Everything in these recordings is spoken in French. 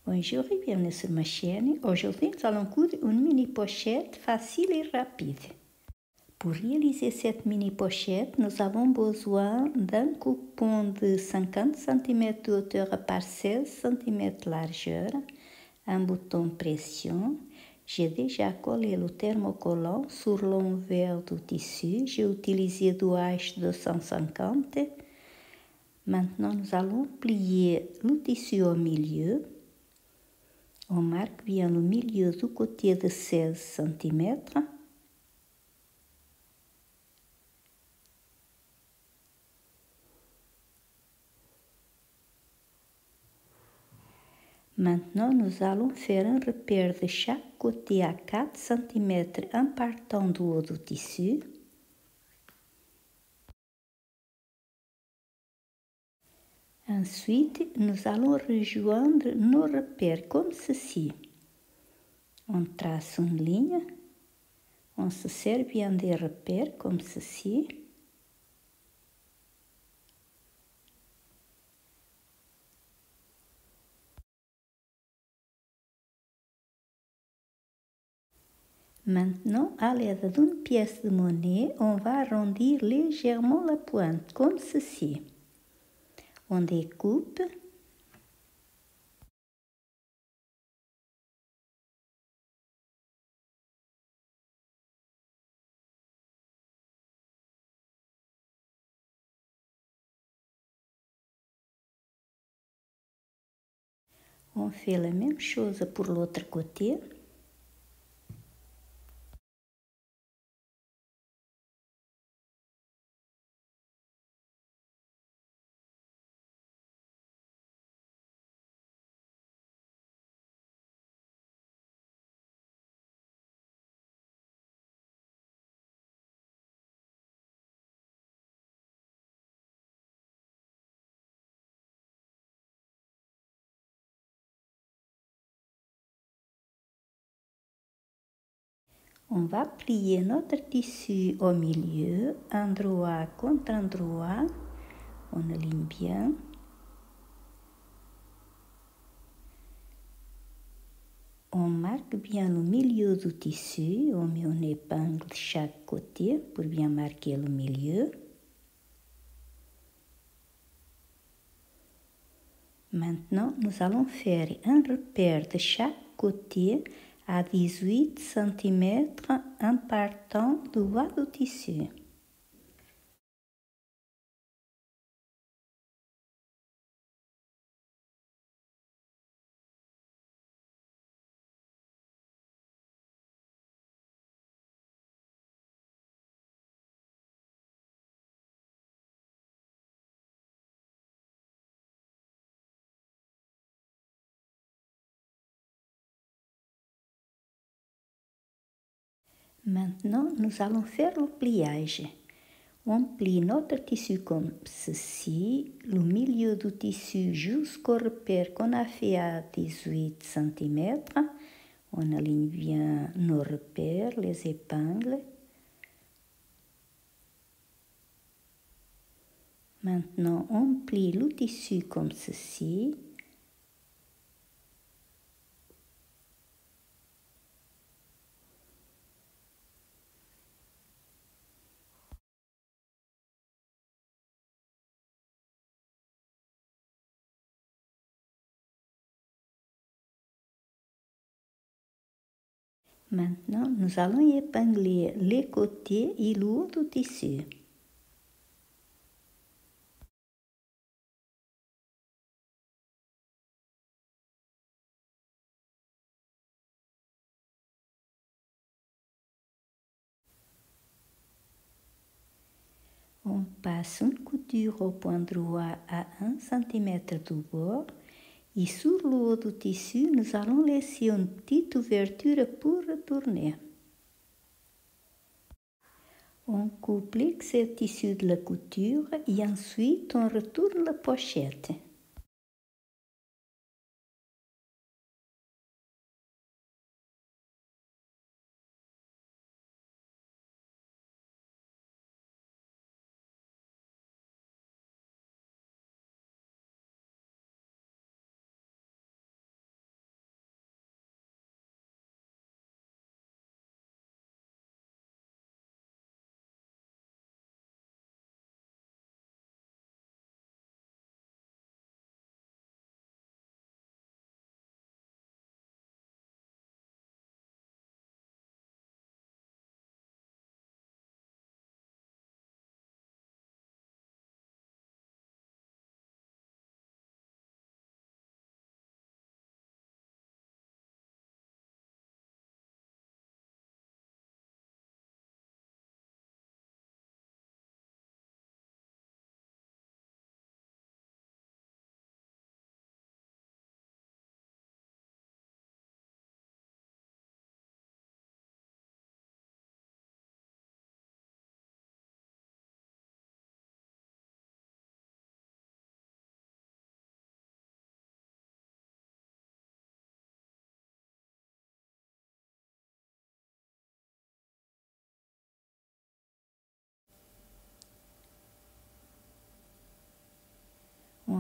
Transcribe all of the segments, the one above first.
Bonjour et bienvenue sur ma chaîne. Aujourd'hui, nous allons coudre une mini pochette facile et rapide. Pour réaliser cette mini pochette, nous avons besoin d'un coupon de 50 cm de hauteur par 16 cm de largeur, un bouton pression. J'ai déjà collé le thermocollant sur l'envers du tissu. J'ai utilisé du H250. Maintenant, nous allons plier le tissu au milieu. On marque bien le milieu du côté de 16 cm. Maintenant, nous allons faire un repère de chaque côté à 4 cm en partant du haut du tissu. Ensuite, nous allons rejoindre nos repères comme ceci. On trace une ligne. On se sert bien des repères comme ceci. Maintenant, à l'aide d'une pièce de monnaie, on va arrondir légèrement la pointe, comme ceci. On découpe. On fait la même chose pour l'autre côté. On va plier notre tissu au milieu, endroit contre endroit. On aligne bien. On marque bien le milieu du tissu. On met une épingle de chaque côté pour bien marquer le milieu. Maintenant, nous allons faire un repère de chaque côté à 18 cm en partant du bas du tissu. Maintenant, nous allons faire le pliage. On plie notre tissu comme ceci, le milieu du tissu jusqu'au repère qu'on a fait à 18 cm. On aligne bien nos repères, les épingles. Maintenant, on plie le tissu comme ceci. Maintenant, nous allons épingler les côtés et le haut du tissu. On passe une couture au point droit à 1 cm du bord et sur le haut du tissu, nous allons laisser une petite ouverture pour retourner. On coupe l'excès tissu de la couture et ensuite on retourne la pochette.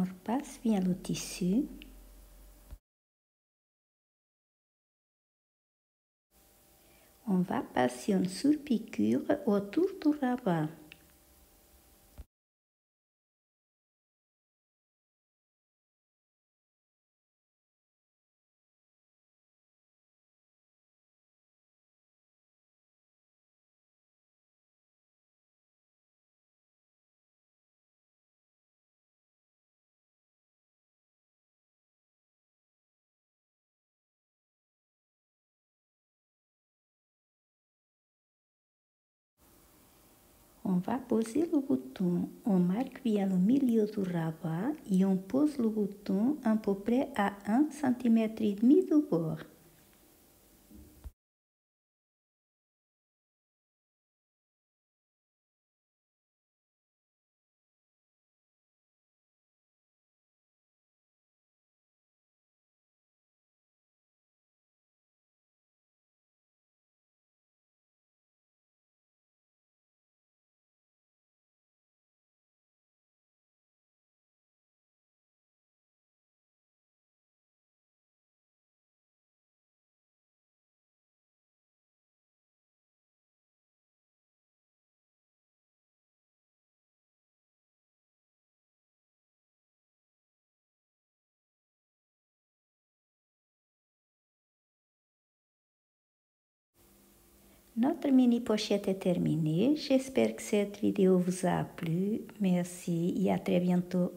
On repasse bien le tissu. On va passer une surpiqûre autour du rabat. On va poser le bouton, on marque bien le milieu du rabat et on pose le bouton à peu près à 1,5 cm du bord. Notre mini pochette est terminée. J'espère que cette vidéo vous a plu. Merci et à très bientôt.